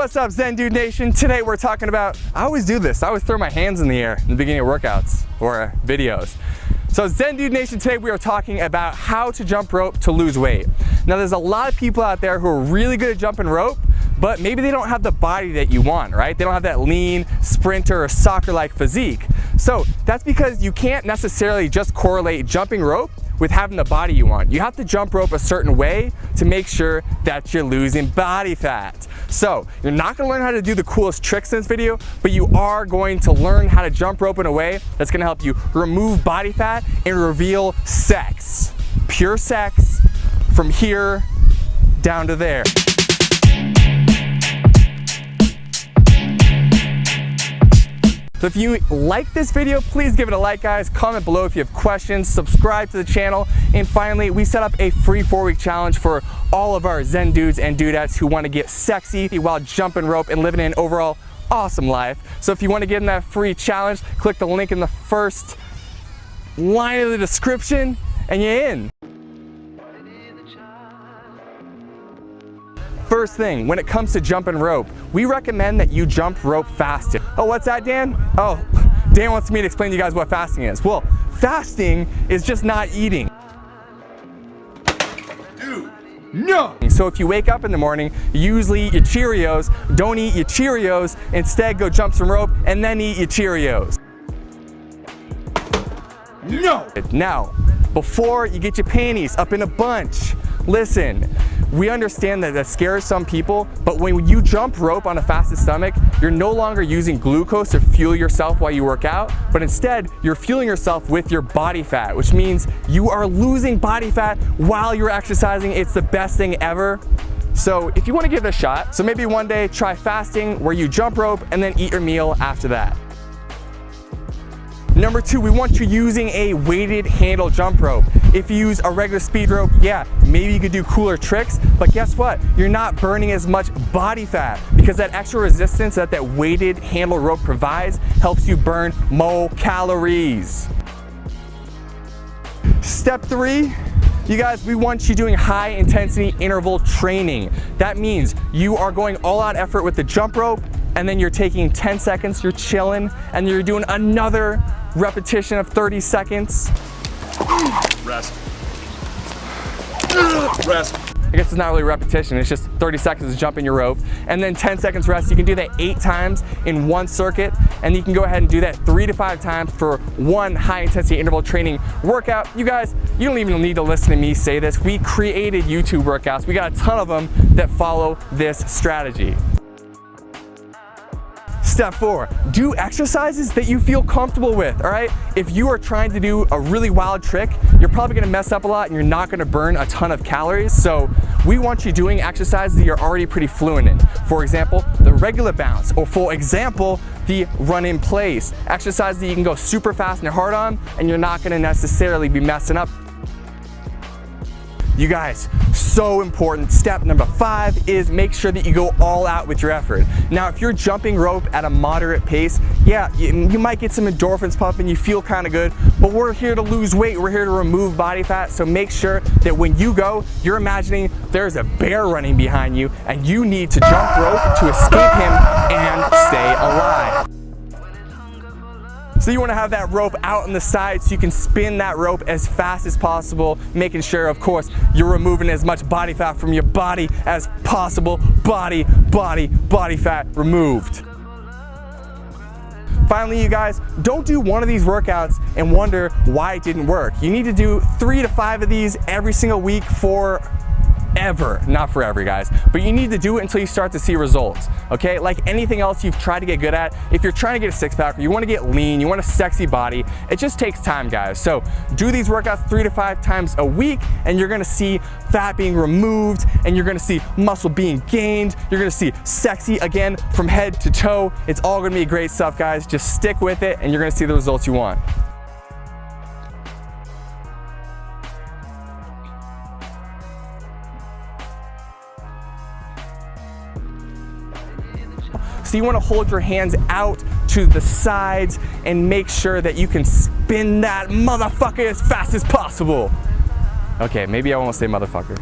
What's up, Zen Dude Nation? Today we're talking about, I always do this, I always throw my hands in the air in the beginning of workouts or videos. So Zen Dude Nation, today we are talking about how to jump rope to lose weight. Now there's a lot of people out there who are really good at jumping rope, but maybe they don't have the body that you want, right? They don't have that lean, sprinter, or soccer-like physique. So that's because you can't necessarily just correlate jumping rope with having the body you want. You have to jump rope a certain way to make sure that you're losing body fat. So you're not gonna learn how to do the coolest tricks in this video, but you are going to learn how to jump rope in a way that's gonna help you remove body fat and reveal sex. Pure sex from here down to there. So if you like this video, please give it a like, guys. Comment below if you have questions, subscribe to the channel, and finally, we set up a free 4-week challenge for all of our Zen dudes and dudettes who want to get sexy while jumping rope and living an overall awesome life. So if you want to get in that free challenge, click the link in the first line of the description and you're in. First thing, when it comes to jumping rope, we recommend that you jump rope fasted. Oh, what's that, Dan? Oh, Dan wants me to explain to you guys what fasting is. Well, fasting is just not eating. Dude, no! So if you wake up in the morning, you usually eat your Cheerios, don't eat your Cheerios, instead go jump some rope and then eat your Cheerios. No! Now, before you get your panties up in a bunch, listen, we understand that that scares some people, but when you jump rope on a fasted stomach, you're no longer using glucose to fuel yourself while you work out, but instead you're fueling yourself with your body fat, which means you are losing body fat while you're exercising. It's the best thing ever. So if you want to give it a shot, so maybe one day try fasting where you jump rope and then eat your meal after that. Number 2, we want you using a weighted handle jump rope. If you use a regular speed rope, yeah, maybe you could do cooler tricks, but guess what? You're not burning as much body fat because that extra resistance that weighted handle rope provides helps you burn more calories. Step 3, you guys, we want you doing high intensity interval training. That means you are going all out effort with the jump rope, and then you're taking 10 seconds, you're chilling, and you're doing another repetition of 30 seconds. Rest. Rest. I guess it's not really repetition, it's just 30 seconds of jumping your rope, and then 10 seconds rest. You can do that 8 times in one circuit, and you can go ahead and do that 3 to 5 times for one high intensity interval training workout. You guys, you don't even need to listen to me say this. We created YouTube workouts. We got a ton of them that follow this strategy. Step 4, do exercises that you feel comfortable with, all right? If you are trying to do a really wild trick, you're probably gonna mess up a lot and you're not gonna burn a ton of calories. So we want you doing exercises that you're already pretty fluent in. For example, the regular bounce, or for example, the run in place. Exercises that you can go super fast and hard on and you're not gonna necessarily be messing up. You guys, so important. Step number 5 is make sure that you go all out with your effort. Now, if you're jumping rope at a moderate pace, yeah, you might get some endorphins pumping, you feel kind of good, but we're here to lose weight, we're here to remove body fat, so make sure that when you go, you're imagining there's a bear running behind you and you need to jump rope to escape him and stay alive. So you want to have that rope out on the side so you can spin that rope as fast as possible, making sure, of course, you're removing as much body fat from your body as possible. Body fat removed. Finally, you guys, don't do one of these workouts and wonder why it didn't work. You need to do 3 to 5 of these every single week for ever, not forever, guys, but you need to do it until you start to see results, okay? Like anything else you've tried to get good at, if you're trying to get a six-pack or you want to get lean, you want a sexy body, it just takes time, guys. So do these workouts 3 to 5 times a week and you're gonna see fat being removed and you're gonna see muscle being gained, you're gonna see sexy again from head to toe. It's all gonna be great stuff, guys. Just stick with it and you're gonna see the results you want. So you want to hold your hands out to the sides and make sure that you can spin that motherfucker as fast as possible. Okay, maybe I won't say motherfucker.